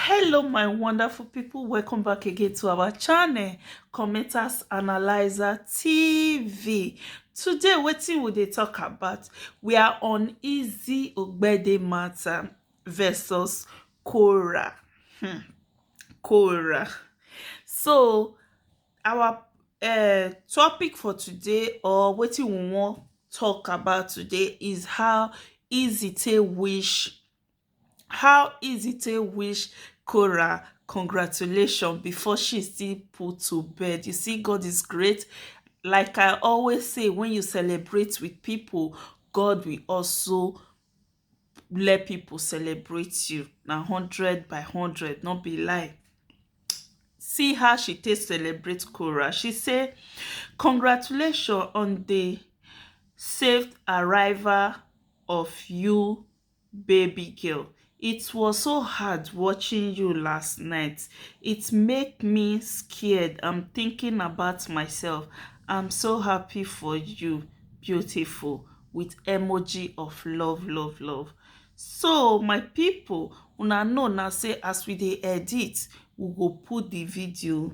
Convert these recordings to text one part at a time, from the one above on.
Hello my wonderful people, welcome back again to our channel Commenters Analyzer TV. Today wetin we dey talk about, we are on Izzy Ogbeide matter versus Korra. Korra. So our topic for today, or wetin we wan talk about today, is how easy take wish Korra congratulations before she still put to bed. You see, God is great. Like I always say, when you celebrate with people, God will also let people celebrate you. Now 100 by 100, not be lie. See how she take celebrate Korra. She say, congratulations on the safe arrival of you, baby girl. It was so hard watching you last night. It make me scared. I'm thinking about myself. I'm so happy for you, beautiful, with emoji of love, love, love. So my people, una know now say as we dey edit, we go put the video,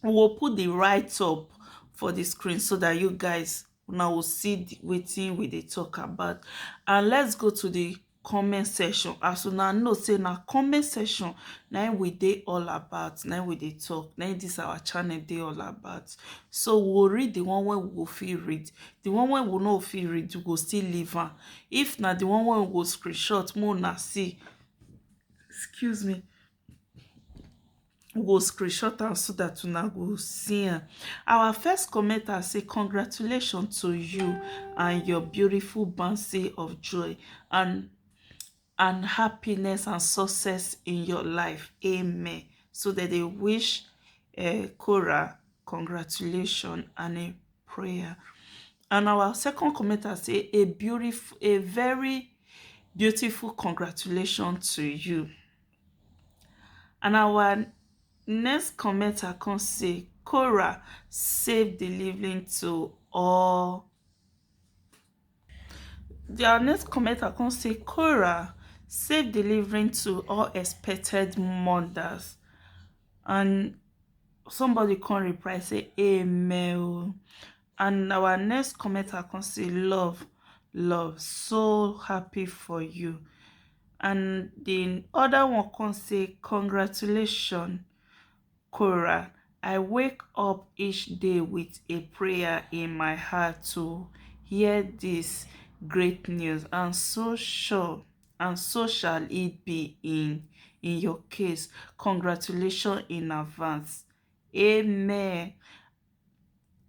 we will put the write up for the screen so that you guys now will see wetin we dey talk about. And let's go to the comment section. As una know say na comment section na im we dey all about, na im we dey talk, na im this our channel dey all about. So we will read the one wey we go fit read, the one wey we no fit read we go still leave am. If na the one wey we go screenshot make una see, excuse me, we go screenshot am so that una go see am. Our first commenter say, congratulations to you and your beautiful bouncy of joy and happiness and success in your life. Amen. So that they wish Korra congratulations and a prayer. And our second commenter say, a very beautiful congratulations to you. And our next commenter can say, Korra, safe delivering to all. Their next commenter can say, Korra, safe delivering to all expected mothers. And somebody can reply, say, amen. And our next commenter can say, love, love, so happy for you. And the other one can say, congratulations, Korra. I wake up each day with a prayer in my heart to hear this great news, and so shall it be in your case. Congratulations in advance. Amen.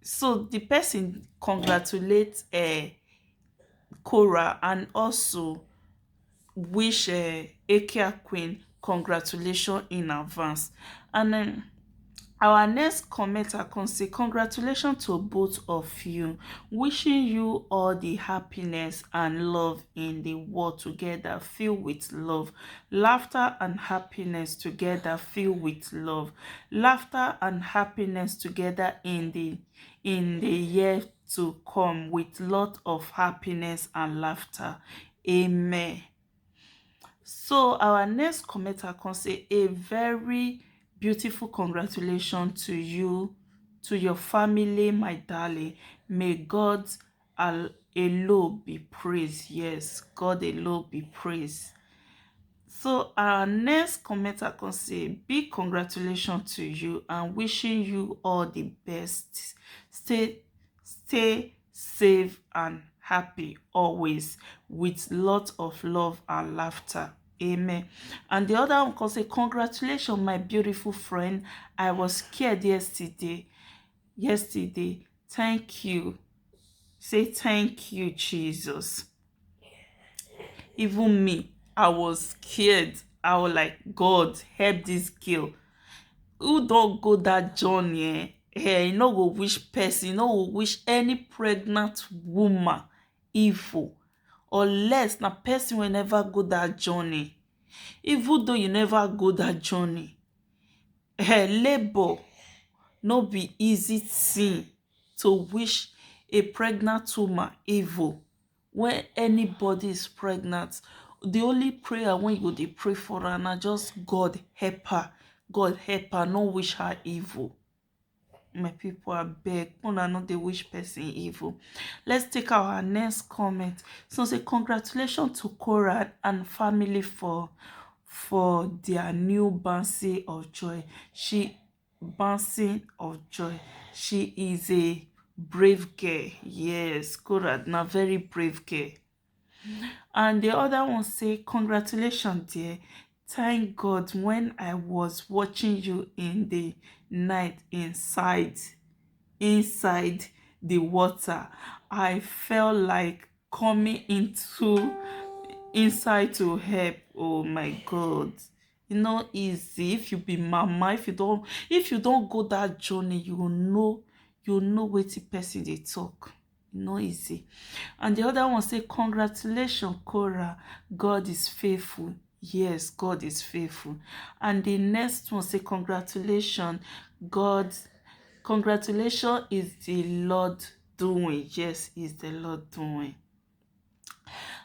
So the person congratulates Korra and also wish EKIA Queen congratulations in advance. And then our next commenter can say, congratulations to both of you, wishing you all the happiness and love in the world together, filled with love, laughter and happiness together, filled with love, laughter and happiness together in the year to come, with lot of happiness and laughter. Amen. So our next commenter can say, a very beautiful congratulations to you, to your family, my darling. May God alone be praised. Yes, God alone be praised. So our next commenter can say, big congratulations to you and wishing you all the best. Stay safe and happy always, with lots of love and laughter. Amen. And the other one can say, congratulations, my beautiful friend. I was scared yesterday. Thank you. Say thank you, Jesus. Even me, I was scared. I was like, God, help this girl. Who don't go that journey? You no go wish person, you no go wish any pregnant woman evil, unless na person will never go that journey. Even though you never go that journey, labor no be easy thing to wish a pregnant woman evil. When anybody is pregnant, the only prayer when you dey pray for her na just God help her, God help her, no wish her evil. My people, abeg, una no dey wish person evil. Let's take our next comment. So say congratulations to Korra and family for their new bouncing of joy. Bouncing of joy. She is a brave girl. Yes, Korra na very brave girl. And the other one say, congratulations, dear. Thank God when I was watching you in the night inside the water, I felt like coming into inside to help. Oh my God. You know, easy. If you be mama, if you don't go that journey, you know wetin person dey talk. No easy. And the other one say, congratulations, Korra. God is faithful. Yes, God is faithful. And the next one say, congratulations, God. Congratulations is the Lord doing. Yes, is the Lord doing.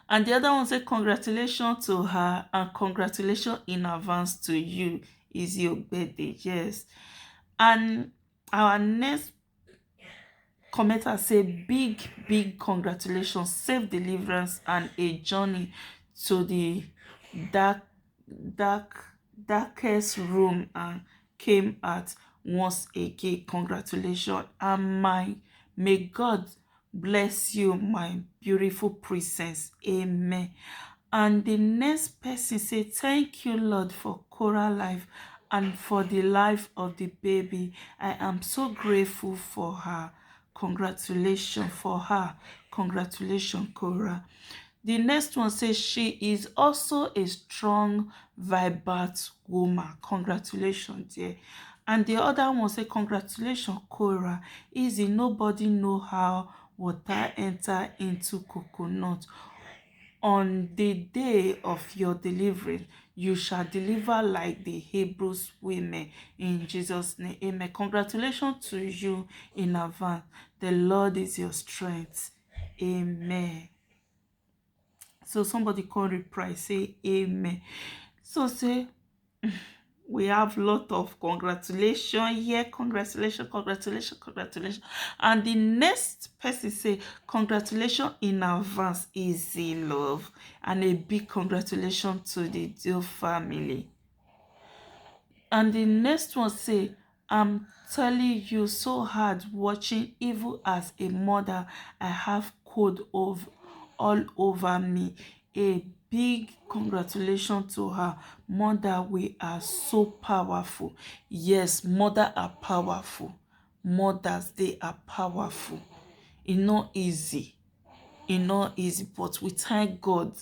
And the other one say, congratulations to her and congratulations in advance to you, izzy ogbeide. Yes. And our next commenter say, big congratulations, safe deliverance and a journey to the dark darkest room and came out once again. Congratulations, and may God bless you, my beautiful princess. Amen. And the next person say, thank you, Lord, for Korra life and for the life of the baby. I am so grateful for her. Congratulations for her. Congratulations, Korra. The next one says, she is also a strong, vibrant woman. Congratulations, dear. And the other one say, congratulations, Korra. Easy, nobody know how water enter into coconut. On the day of your delivery, you shall deliver like the Hebrews women. In Jesus' name, amen. Congratulations to you in advance. The Lord is your strength. Amen. So somebody can reply, say amen. So say, we have lot of congratulations here. Congratulations. And the next person say, congratulations in advance, easy love. And a big congratulations to the Dio family. And the next one say, I'm telling you, so hard watching evil as a mother. I have cold all over me. A big congratulations to her. Mother, we are so powerful. Yes, mother are powerful. Mothers, they are powerful. It's not easy. It's not easy, but we thank God.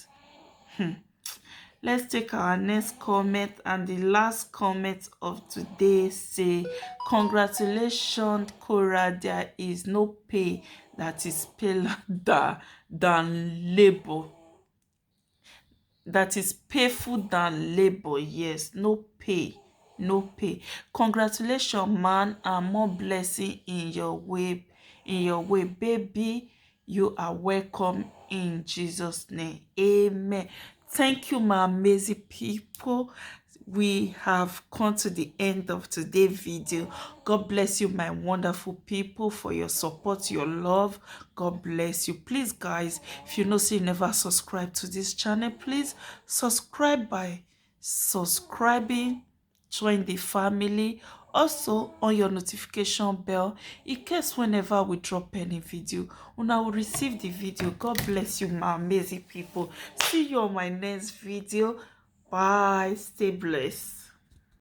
Let's take our next comment, and the last comment of today say, congratulations, Korra. There is no pay that is paler than labor. That is painful than labor. Yes, no pay. Congratulations, man, and more blessing in your way. Baby. You are welcome in Jesus' name. Amen. Thank you, my amazing people. We have come to the end of today's video. God bless you, my wonderful people, for your support, your love. God bless you. Please, guys, if you know say you never subscribe to this channel, please subscribe by subscribing, join the family, also on your notification bell in case whenever we drop any video, una will receive the video. God bless you, my amazing people. See you on my next video. Bye. Stay blessed.